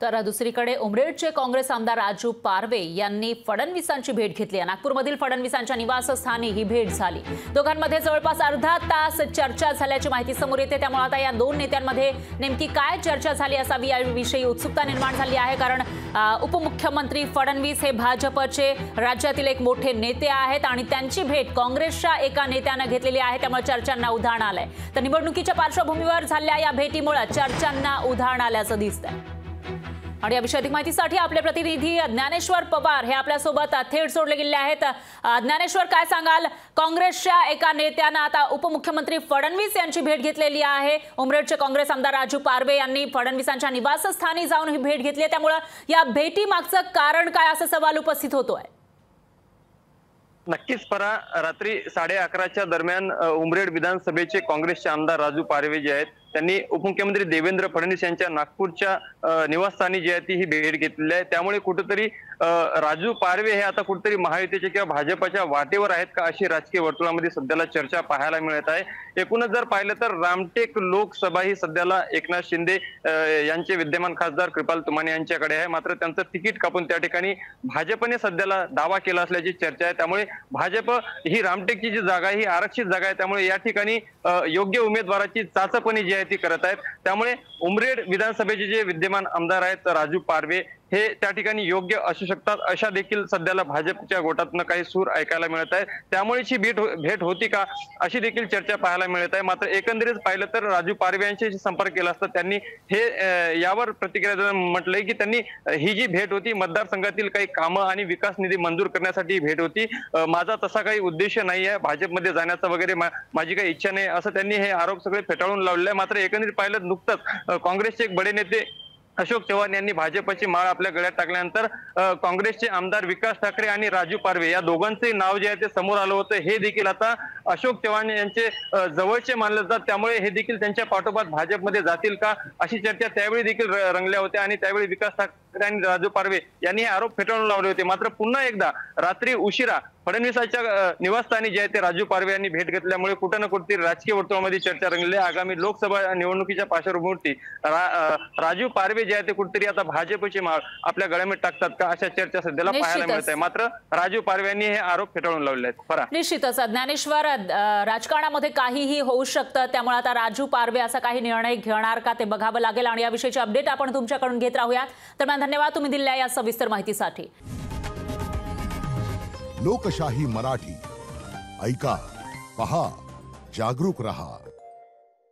तर दुसरीकडे उमरेडचे काँग्रेस आमदार राजू पारवे यांनी फडणवीसांची भेट घेतली आहे। नागपूरमधील फडणवीसांच्या निवासस्थानी ही भेट झाली। दोघांमध्ये जवळपास अर्धा तास चर्चा झाल्याची माहिती समोर येते। त्यामुळे आता या दोन नेत्यांमध्ये नेमकी काय चर्चा झाली असावी याविषयी उत्सुकता निर्माण झाली आहे। कारण उपमुख्यमंत्री फडणवीस हे भाजपचे राज्यातील एक मोठे नेते आहेत आणि त्यांची भेट काँग्रेसच्या एका नेत्याने घेतलेली आहे। त्यामुळे चर्चांना उधाण आलंय। तर निवडणुकीच्या पार्श्वभूमीवर झालेल्या या भेटीमुळे चर्चांना उधाण आल्याचं दिसतंय। आणि या विषयी अधिक माहितीसाठी आपले प्रतिनिधी ज्ञानेश्वर पवार हे आपल्या सोबत थेट जोडले गेले आहेत। ज्ञानेश्वर, काय सांगाल? काँग्रेसच्या एका नेत्याने आता उपमुख्यमंत्री फडणवीस यांची भेट घेतलेली आहे। उमरेडचे काँग्रेस आमदार राजू पारवे यांनी फडणवीसांच्या निवासस्थानी जाऊन ही भेट घेतली। त्यामुळे या भेटीमागचं कारण काय असा सवाल उपस्थित होतोय। नक्कीच परा, रात्री 11:30च्या दरम्यान उमरेड विधानसभेचे काँग्रेसचे आमदार राजू पारवे जे आहेत त्यांनी उपमुख्यमंत्री देवेंद्र फडणवीस यांच्या नागपूरच्या निवासस्थानी जी आहे ती ही भेट घेतलेली आहे। त्यामुळे कुठेतरी राजू पारवे हे आता कुठेतरी महायुतीचे किंवा भाजपच्या वाटेवर आहेत का अशी राजकीय वर्तुळामध्ये सध्याला चर्चा पाहायला मिळत आहे। एकूणच जर पाहिलं तर रामटेक लोकसभा ही सध्याला एकनाथ शिंदे यांचे विद्यमान खासदार कृपाल तुमाने यांच्याकडे आहे। मात्र त्यांचं तिकीट कापून त्या ठिकाणी भाजपने सध्याला दावा केला असल्याची चर्चा आहे। त्यामुळे भाजप ही रामटेकची जी जागा ही आरक्षित जागा आहे, त्यामुळे या ठिकाणी योग्य उमेदवाराची चाचपणी जी आहे ती करत आहेत। त्यामुळे उमरेड विधानसभेचे जे विद्यमान आमदार आहेत राजू पारवे हे त्या ठिकाणी योग्य असू शकतात अशा देखील सध्याला भाजपच्या गोटातनं काही सूर ऐकायला मिळत आहे। त्यामुळेच ही भेट होती का अशी देखील चर्चा पाहायला मिळत आहे। मात्र एकंदरीत पाहिलं तर राजू पारवे यांच्याशी संपर्क केला असता त्यांनी हे यावर प्रतिक्रिया म्हटलंय की त्यांनी ही जी भेट होती मतदारसंघातील काही कामं आणि विकास निधी मंजूर करण्यासाठी भेट होती। माझा तसा काही उद्देश नाही आहे भाजपमध्ये जाण्याचा वगैरे, माझी काही इच्छा नाही असं त्यांनी हे आरोप सगळे फेटाळून लावले आहे। मात्र एकंदरीत पाहिलं नुकतंच काँग्रेसचे एक बडे नेते अशोक चव्हाण यांनी भाजपची माळ आपल्या गळ्यात टाकल्यानंतर काँग्रेसचे आमदार विकास ठाकरे आणि राजू पारवे या दोघांचे नाव जे आहे ते समोर आलं होतं। हे देखील आता अशोक चव्हाण यांचे जवळचे मानले जातात। त्यामुळे हे देखील त्यांच्या पाठोपाठ भाजपमध्ये जातील का अशी चर्चा त्यावेळी देखील रंगल्या होत्या आणि त्यावेळी विकास ठाकरे आणि राजू पारवे यांनी हे आरोप फेटाळून लावले होते। मात्र पुन्हा एकदा रात्री उशिरा फडणवीसांच्या निवासस्थानी जे आहे ते राजू पारवे यांनी भेट घेतल्यामुळे कुठं ना कुठेतरी राजकीय वर्तुळामध्ये चर्चा रंगली। आगामी लोकसभा निवडणुकीच्या पार्श्वभूमीवरती राजू पारवे जे आहे ते कुठेतरी आता भाजपची माळ आपल्या गळ्यामध्ये टाकतात का अशा चर्चा सध्याला पाहायला मिळत आहे। मात्र राजू पारवे यांनी हे आरोप फेटाळून लावले आहेत। निश्चितच ज्ञानेश्वर, राजकारणामध्ये काहीही होऊ शकतं, त्यामुळे आता राजू पारवे असा काही निर्णय घेणार का ते बघावं लागेल आणि याविषयीची अपडेट आपण तुमच्याकडून घेत राहूयात। तर धन्यवाद तुम्ही दिलेल्या या सविस्तर माहितीसाठी। लोकशाही मराठी ऐका, पहा, जागरूक रहा।